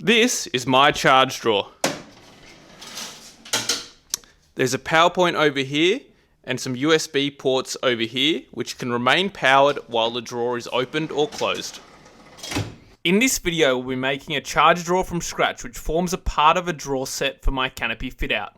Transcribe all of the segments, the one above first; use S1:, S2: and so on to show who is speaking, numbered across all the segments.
S1: This is my charge drawer. There's a power point over here and some USB ports over here which can remain powered while the drawer is opened or closed. In this video we'll be making a charge drawer from scratch which forms a part of a drawer set for my Canopy Fitout.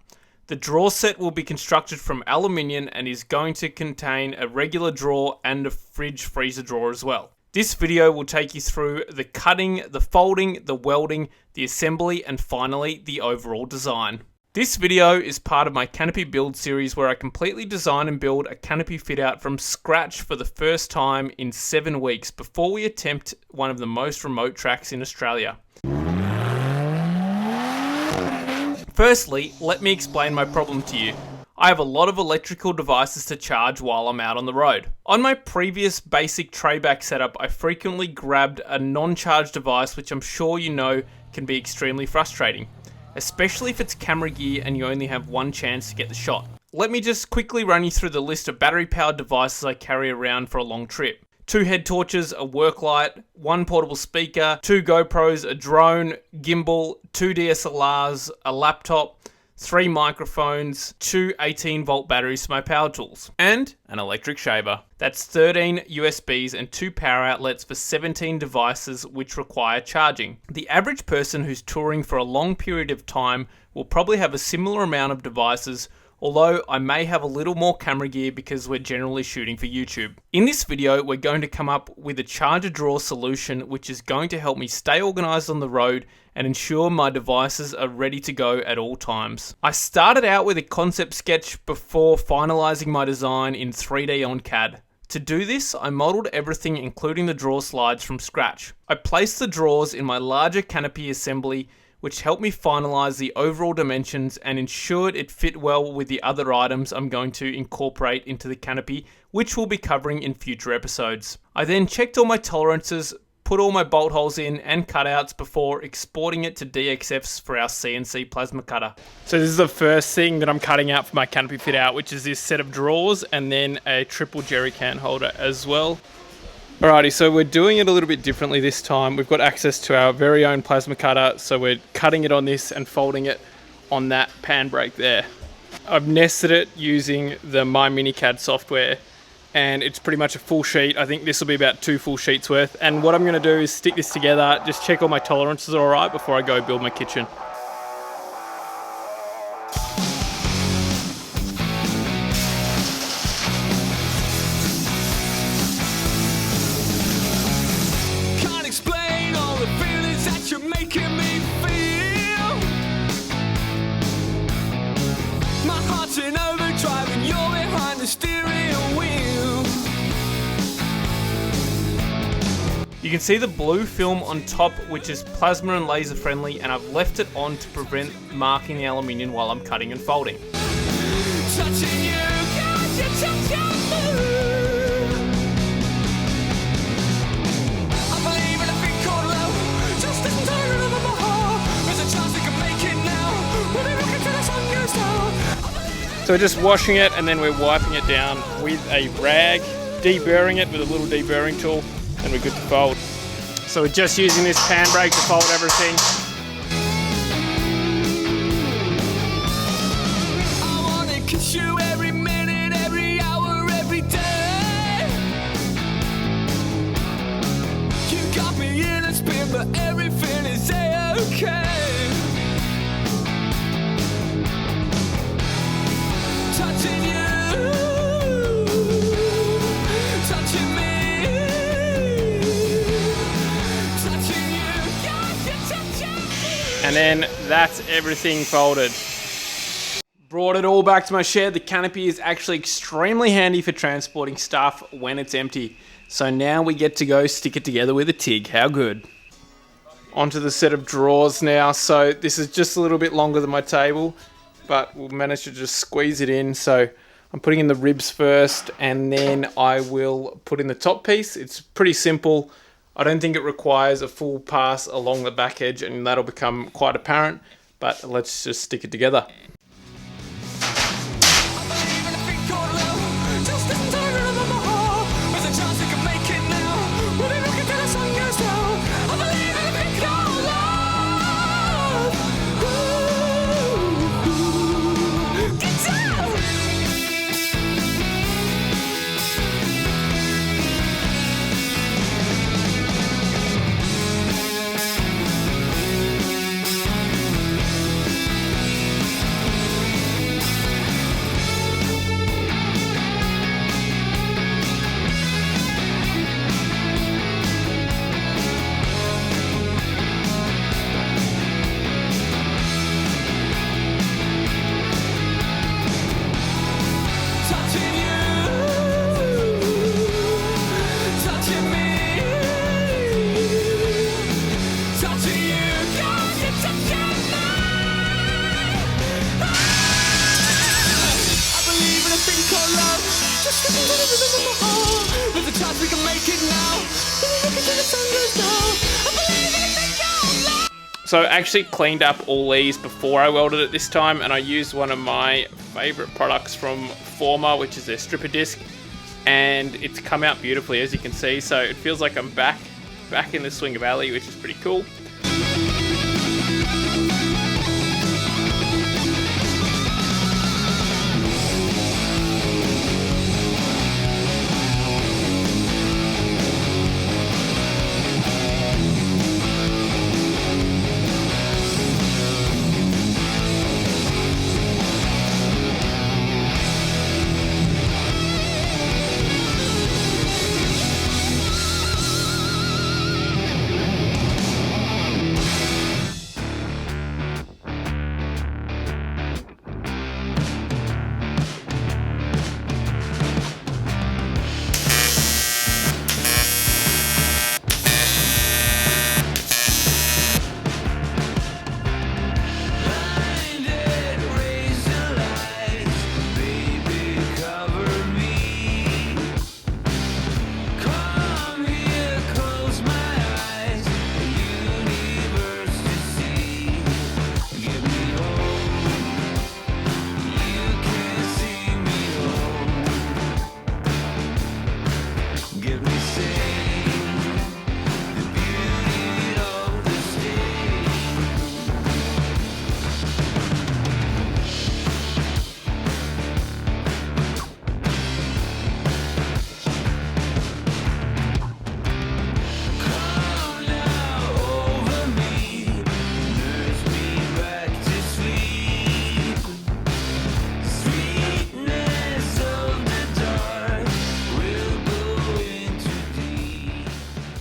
S1: The drawer set will be constructed from aluminium and is going to contain a regular drawer and a fridge freezer drawer as well. This video will take you through the cutting, the folding, the welding, the assembly, and finally the overall design. This video is part of my Canopy build series where I completely design and build a Canopy Fitout from scratch for the first time in 7 weeks before we attempt one of the most remote tracks in Australia. Firstly, let me explain my problem to you. I have a lot of electrical devices to charge while I'm out on the road. On my previous basic trayback setup, I frequently grabbed a non-charged device which I'm sure you know can be extremely frustrating, especially if it's camera gear and you only have one chance to get the shot. Let me just quickly run you through the list of battery-powered devices I carry around for a long trip. 2 head torches, a work light, 1 portable speaker, 2 GoPros, a drone, gimbal, 2 DSLRs, a laptop, 3 microphones, 2 18-volt batteries for my power tools, and an electric shaver. That's 13 USBs and 2 power outlets for 17 devices which require charging. The average person who's touring for a long period of time will probably have a similar amount of devices, although I may have a little more camera gear because we're generally shooting for YouTube. In this video, we're going to come up with a charger drawer solution which is going to help me stay organized on the road and ensure my devices are ready to go at all times. I started out with a concept sketch before finalizing my design in 3D on CAD. To do this, I modeled everything including the drawer slides from scratch. I placed the drawers in my larger Canopy assembly which helped me finalize the overall dimensions and ensured it fit well with the other items I'm going to incorporate into the Canopy, which we'll be covering in future episodes. I then checked all my tolerances, put all my bolt holes in and cutouts before exporting it to DXFs for our CNC plasma cutter. So this is the first thing that I'm cutting out for my Canopy Fitout, which is this set of drawers and then a triple jerry can holder as well. Alrighty, so we're doing it a little bit differently this time. We've got access to our very own plasma cutter, so we're cutting it on this and folding it on that pan brake there. I've nested it using the My MiniCAD software, and it's pretty much a full sheet. I think this will be about 2 full sheets worth. And what I'm going to do is stick this together, just check all my tolerances are alright before I go build my kitchen. You can see the blue film on top, which is plasma and laser friendly, and I've left it on to prevent marking the aluminium while I'm cutting and folding. So we're just washing it and then we're wiping it down with a rag, deburring it with a little deburring tool, and we're good to fold. So we're just using this pan brake to fold everything. I wanna kiss you every minute, every hour, every day. You got me in a spin, but everything is okay. Touching you, touching me. And then that's everything folded. Brought it all back to my shed. The Canopy is actually extremely handy for transporting stuff when it's empty. So now we get to go stick it together with a TIG. How good. Onto the set of drawers now. So this is just a little bit longer than my table, but we'll manage to just squeeze it in. So I'm putting in the ribs first and then I will put in the top piece. It's pretty simple. I don't think it requires a full pass along the back edge and that'll become quite apparent, but let's just stick it together. So I actually cleaned up all these before I welded it this time, and I used one of my favorite products from Forma, which is their stripper disc, and it's come out beautifully, as you can see. So it feels like I'm back in the swing of alley, which is pretty cool.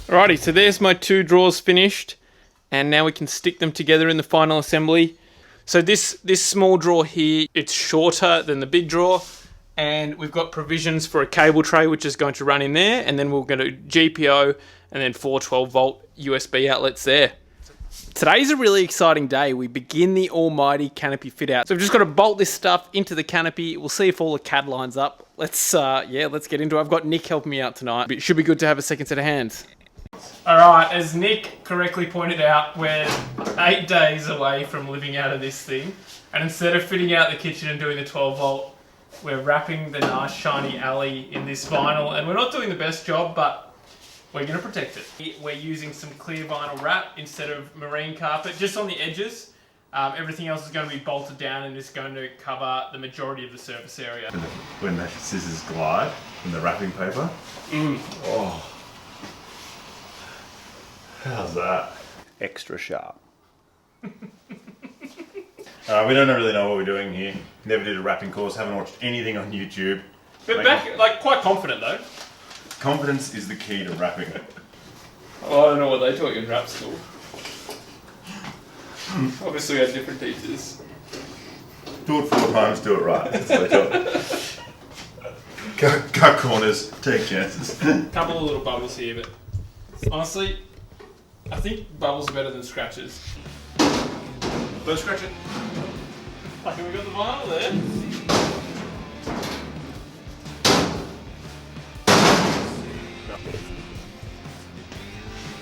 S1: Alrighty, so there's my two drawers finished, and now we can stick them together in the final assembly. So this small drawer here, it's shorter than the big drawer, and we've got provisions for a cable tray which is going to run in there, and then we're going to GPO and then 4 12-volt USB outlets there. Today's a really exciting day. We begin the almighty Canopy fit out. So we've just got to bolt this stuff into the Canopy. We'll see if all the CAD lines up. Let's get into it. I've got Nick helping me out tonight. It should be good to have a second set of hands. Alright, as Nick correctly pointed out, we're 8 days away from living out of this thing. And instead of fitting out the kitchen and doing the 12-volt, we're wrapping the nice shiny alley in this vinyl. And we're not doing the best job, but we're going to protect it. We're using some clear vinyl wrap instead of marine carpet, just on the edges. Everything else is going to be bolted down and is going to cover the majority of the surface area.
S2: When the scissors glide in the wrapping paper. Oh. How's that? Extra sharp. We don't really know what we're doing here. Never did a wrapping course, haven't watched anything on YouTube.
S1: But quite confident though.
S2: Confidence is the key to wrapping.
S1: Well, I don't know what they taught you in wrap school. Obviously we had different teachers.
S2: Do it 4 times, do it right. That's what they taught. Cut corners, take chances.
S1: Couple of little bubbles here, but honestly, I think bubbles are better than scratches. Don't scratch it. Like, we got the vinyl there.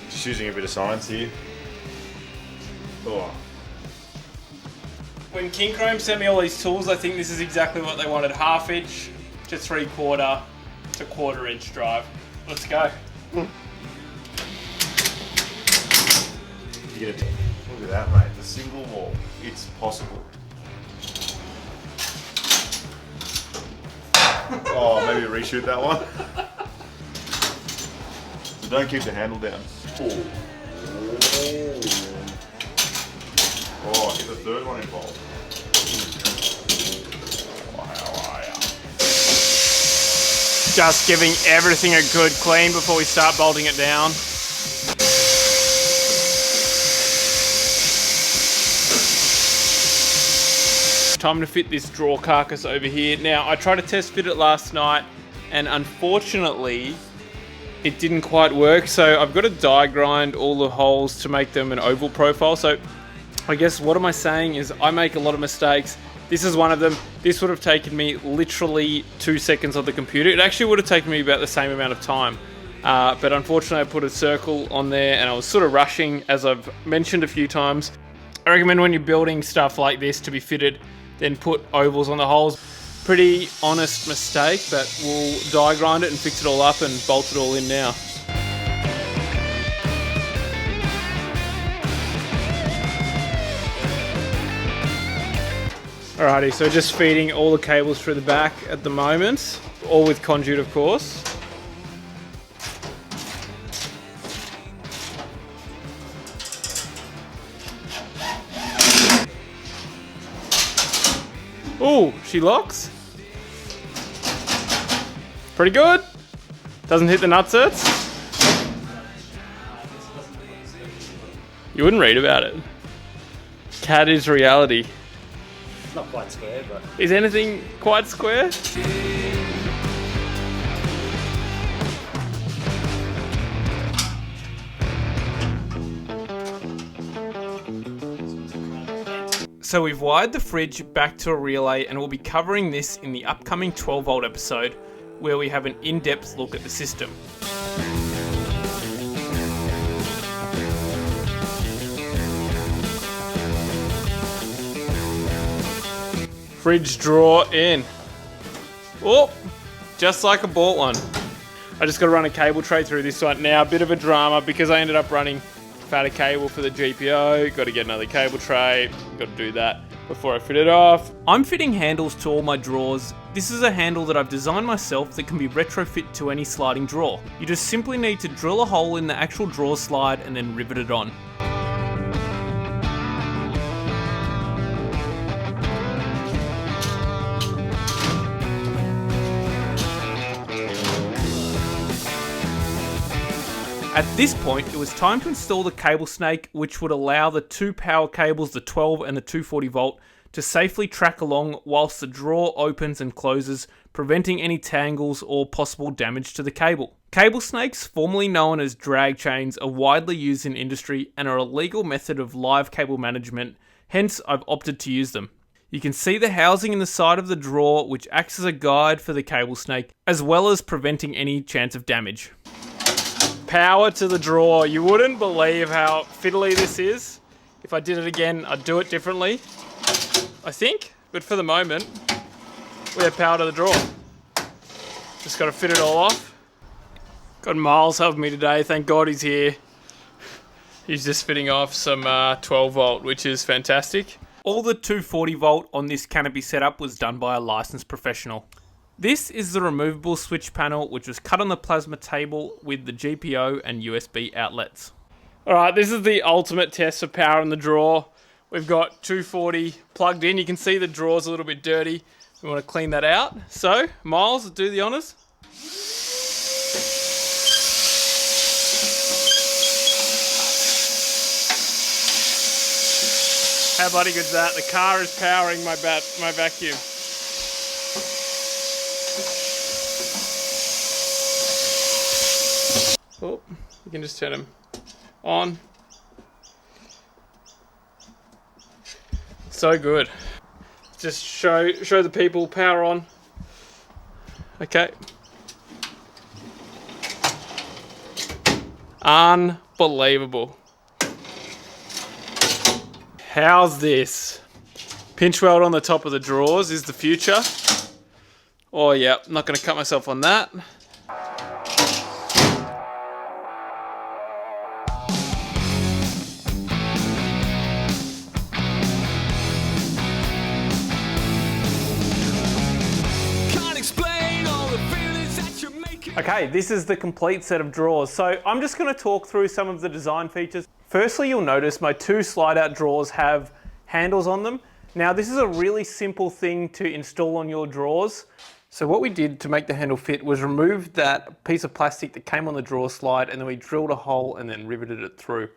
S2: Just using a bit of science here. Oh.
S1: When Kincrome sent me all these tools, I think this is exactly what they wanted. 1/2 inch to 3/4 to 1/4 inch drive. Let's go.
S2: Look at that, mate. The single wall. It's possible. Oh, maybe reshoot that one. So don't keep the handle down. Oh, get the third one involved. Oh, how are ya?
S1: Just giving everything a good clean before we start bolting it down. Time to fit this drawer carcass over here. Now, I tried to test fit it last night, and unfortunately, it didn't quite work. So I've got to die grind all the holes to make them an oval profile. So I guess what am I saying is I make a lot of mistakes. This is one of them. This would have taken me literally 2 seconds on the computer. It actually would have taken me about the same amount of time. But unfortunately I put a circle on there and I was sort of rushing, as I've mentioned a few times. I recommend when you're building stuff like this to be fitted, then put ovals on the holes. Pretty honest mistake, but we'll die grind it and fix it all up and bolt it all in now. Alrighty, so just feeding all the cables through the back at the moment, all with conduit of course. Ooh, she locks. Pretty good. Doesn't hit the nutserts. You wouldn't read about it. CAD is reality.
S3: Not quite square, but...
S1: Is anything quite square? So we've wired the fridge back to a relay and we'll be covering this in the upcoming 12 volt episode where we have an in-depth look at the system. Fridge drawer in. Oh, just like I bought one. I just got to run a cable tray through this one. Now, a bit of a drama because I ended up running fatter cable for the GPO. Got to get another cable tray. Got to do that before I fit it off. I'm fitting handles to all my drawers. This is a handle that I've designed myself that can be retrofit to any sliding drawer. You just simply need to drill a hole in the actual drawer slide and then rivet it on. At this point, it was time to install the cable snake, which would allow the two power cables, the 12 and the 240 volt, to safely track along whilst the drawer opens and closes, preventing any tangles or possible damage to the cable. Cable snakes, formerly known as drag chains, are widely used in industry and are a legal method of live cable management, hence I've opted to use them. You can see the housing in the side of the drawer, which acts as a guide for the cable snake, as well as preventing any chance of damage. Power to the drawer. You wouldn't believe how fiddly this is. If I did it again, I'd do it differently, I think. But for the moment, we have power to the drawer. Just got to fit it all off. Got Miles helping me today. Thank God he's here. He's just fitting off some 12 volt, which is fantastic. All the 240 volt on this Canopy setup was done by a licensed professional. This is the removable switch panel, which was cut on the plasma table with the GPO and USB outlets. Alright, this is the ultimate test of power in the drawer. We've got 240 plugged in. You can see the drawer's a little bit dirty. We want to clean that out. So, Miles, do the honours. How bloody good's that? The car is powering my vacuum. Oh, you can just turn them on. So good. Just show the people power on. Okay. Unbelievable. How's this? Pinch weld on the top of the drawers is the future. Oh yeah, not going to cut myself on that. Okay, this is the complete set of drawers. So I'm just going to talk through some of the design features. Firstly, you'll notice my two slide out drawers have handles on them. Now this is a really simple thing to install on your drawers. So what we did to make the handle fit was remove that piece of plastic that came on the drawer slide and then we drilled a hole and then riveted it through.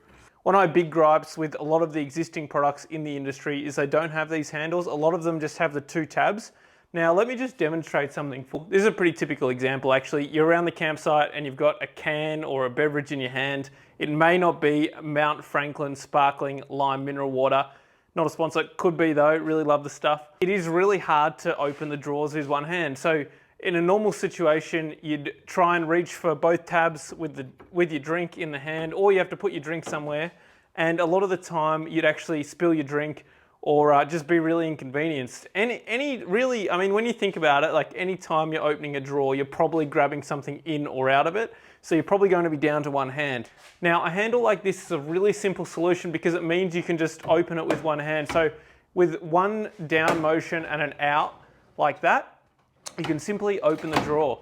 S1: One of my big gripes with a lot of the existing products in the industry is they don't have these handles. A lot of them just have the two tabs. Now let me just demonstrate something. This is a pretty typical example actually. You're around the campsite and you've got a can or a beverage in your hand. It may not be Mount Franklin sparkling lime mineral water. Not a sponsor, could be though, really love the stuff. It is really hard to open the drawers with one hand. So in a normal situation, you'd try and reach for both tabs with your drink in the hand, or you have to put your drink somewhere. And a lot of the time you'd actually spill your drink or just be really inconvenienced. Really, I mean, when you think about it, like any time you're opening a drawer, you're probably grabbing something in or out of it. So you're probably going to be down to one hand. Now, a handle like this is a really simple solution because it means you can just open it with one hand. So with one down motion and an out like that, you can simply open the drawer.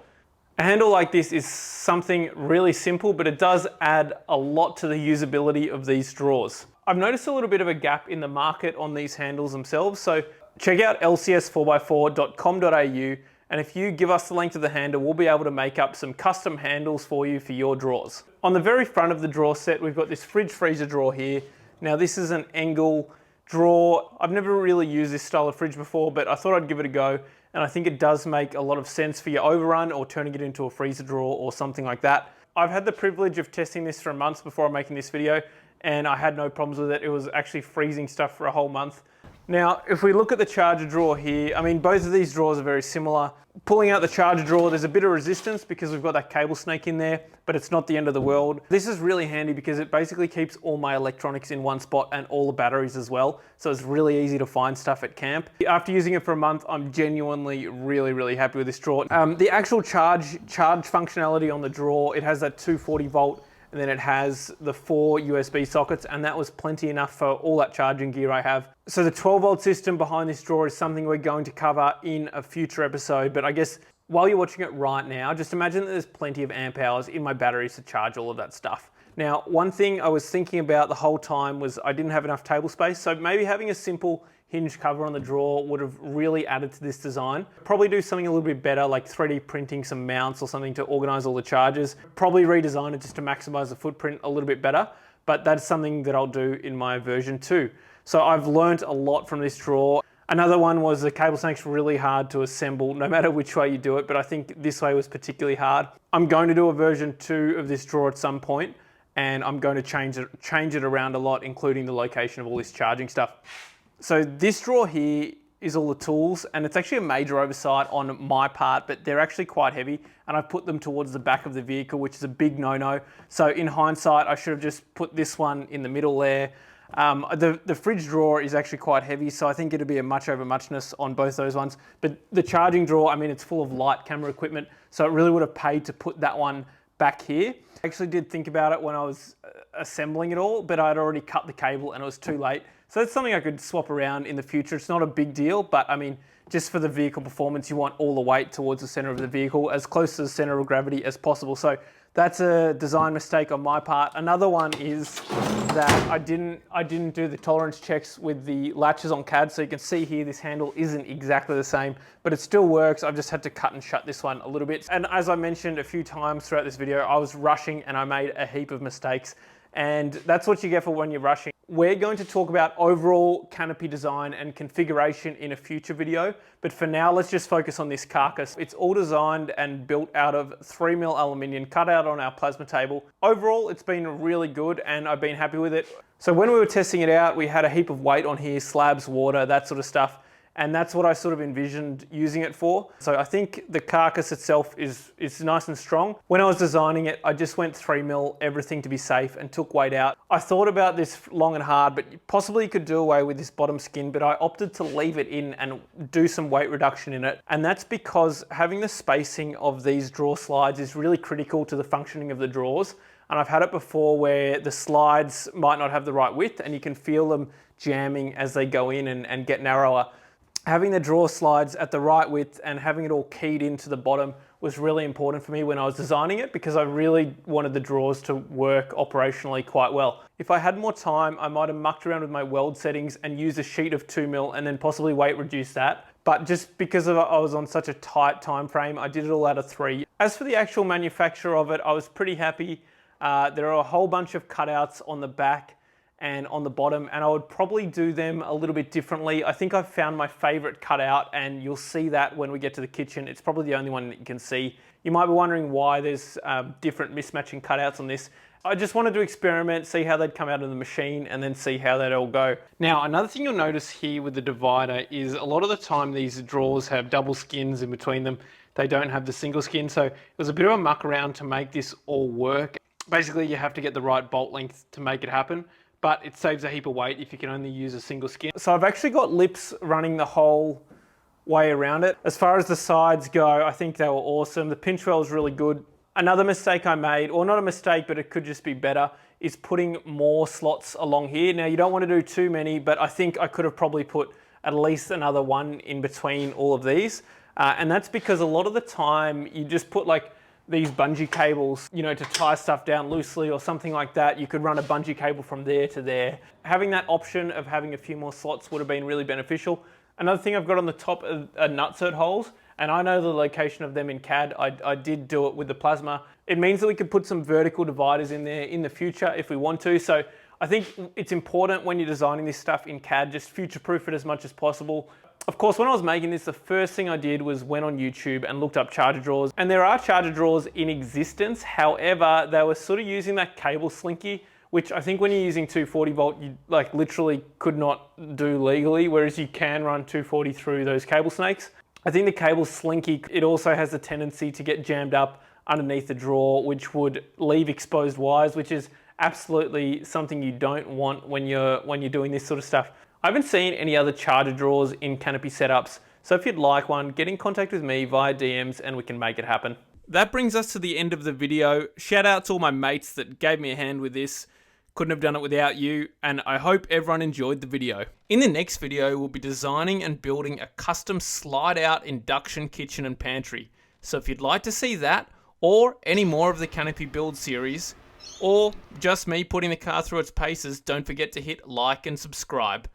S1: A handle like this is something really simple, but it does add a lot to the usability of these drawers. I've noticed a little bit of a gap in the market on these handles themselves. So check out lcs4x4.com.au, and if you give us the length of the handle, we'll be able to make up some custom handles for you for your drawers. On the very front of the drawer set, we've got this fridge freezer drawer here. Now this is an angle drawer. I've never really used this style of fridge before, but I thought I'd give it a go. And I think it does make a lot of sense for your overrun or turning it into a freezer drawer or something like that. I've had the privilege of testing this for months before making this video, and I had no problems with it. It was actually freezing stuff for a whole month. Now, if we look at the charger drawer here, I mean, both of these drawers are very similar. Pulling out the charger drawer, there's a bit of resistance because we've got that cable snake in there, but it's not the end of the world. This is really handy because it basically keeps all my electronics in one spot and all the batteries as well. So it's really easy to find stuff at camp. After using it for a month, I'm genuinely really happy with this drawer. The actual charge functionality on the drawer, it has that 240 volt, and then it has the 4 USB sockets, and that was plenty enough for all that charging gear I have. So the 12 volt system behind this drawer is something we're going to cover in a future episode, but I guess while you're watching it right now, just imagine that there's plenty of amp hours in my batteries to charge all of that stuff. Now, one thing I was thinking about the whole time was I didn't have enough table space, so maybe having a simple hinge cover on the drawer would have really added to this design. Probably do something a little bit better, like 3D printing some mounts or something to organize all the chargers. Probably redesign it just to maximize the footprint a little bit better, but that's something that I'll do in my version 2. So I've learned a lot from this drawer. Another one was the cable snake's really hard to assemble, no matter which way you do it, but I think this way was particularly hard. I'm going to do a version 2 of this drawer at some point, and I'm going to change it around a lot, including the location of all this charging stuff. So this drawer here is all the tools, and it's actually a major oversight on my part, but they're actually quite heavy, and I've put them towards the back of the vehicle, which is a big no-no. So in hindsight, I should have just put this one in the middle there. The fridge drawer is actually quite heavy, so I think it'd be a much over muchness on both those ones. But the charging drawer, I mean, it's full of light camera equipment, so it really would have paid to put that one back here. I actually did think about it when I was assembling it all, but I'd already cut the cable and it was too late. So that's something I could swap around in the future. It's not a big deal, but I mean, just for the vehicle performance, you want all the weight towards the center of the vehicle, as close to the center of gravity as possible. So that's a design mistake on my part. Another one is that I didn't do the tolerance checks with the latches on CAD. So you can see here, this handle isn't exactly the same, but it still works. I've just had to cut and shut this one a little bit. And as I mentioned a few times throughout this video, I was rushing and I made a heap of mistakes. And that's what you get for when you're rushing. We're going to talk about overall canopy design and configuration in a future video, but for now, let's just focus on this carcass. It's all designed and built out of 3mm aluminium cut out on our plasma table. Overall, it's been really good and I've been happy with it. So when we were testing it out, we had a heap of weight on here, slabs, water, that sort of stuff. And that's what I sort of envisioned using it for. So I think the carcass itself is nice and strong. When I was designing it, I just went 3mm, everything to be safe, and took weight out. I thought about this long and hard, but possibly you could do away with this bottom skin, but I opted to leave it in and do some weight reduction in it. And that's because having the spacing of these drawer slides is really critical to the functioning of the drawers. And I've had it before where the slides might not have the right width and you can feel them jamming as they go in and get narrower. Having the drawer slides at the right width and having it all keyed into the bottom was really important for me when I was designing it, because I really wanted the drawers to work operationally quite well. If I had more time, I might have mucked around with my weld settings and used a sheet of 2mm and then possibly weight reduce that. But just because I was on such a tight time frame, I did it all out of 3. As for the actual manufacture of it, I was pretty happy. There are a whole bunch of cutouts on the back and on the bottom, and I would probably do them a little bit differently. I think I've found my favorite cutout, and you'll see that when we get to the kitchen. It's probably the only one that you can see. You might be wondering why there's different mismatching cutouts on this, I just wanted to experiment, see how they'd come out of the machine, and then see how they'd all go. Now, another thing you'll notice here with the divider is a lot of the time these drawers have double skins in between them. They don't have the single skin, so it was a bit of a muck around to make this all work. Basically, you have to get the right bolt length to make it happen, but it saves a heap of weight if you can only use a single skin. So I've actually got lips running the whole way around it. As far as the sides go, I think they were awesome. The pinch well is really good. Another mistake I made, or not a mistake, but it could just be better, is putting more slots along here. Now, you don't want to do too many, but I think I could have probably put at least another one in between all of these. And that's because a lot of the time you just put like these bungee cables, you know, to tie stuff down loosely or something like that. You could run a bungee cable from there to there. Having that option of having a few more slots would have been really beneficial. Another thing I've got on the top are nutsert holes, and I know the location of them in CAD. I did do it with the plasma. It means that we could put some vertical dividers in there in the future if we want to. So I think it's important when you're designing this stuff in CAD, just future-proof it as much as possible. Of course, when I was making this, the first thing I did was went on YouTube and looked up charger drawers. And there are charger drawers in existence. However, they were sort of using that cable slinky, which I think when you're using 240 volt, you like literally could not do legally, whereas you can run 240 through those cable snakes. I think the cable slinky, it also has the tendency to get jammed up underneath the drawer, which would leave exposed wires, which is absolutely something you don't want when you're doing this sort of stuff. I haven't seen any other charger drawers in Canopy setups, so if you'd like one, get in contact with me via DMs and we can make it happen. That brings us to the end of the video. Shout out to all my mates that gave me a hand with this. Couldn't have done it without you, and I hope everyone enjoyed the video. In the next video, we'll be designing and building a custom slide-out induction kitchen and pantry. So if you'd like to see that, or any more of the Canopy build series, or just me putting the car through its paces, don't forget to hit like and subscribe.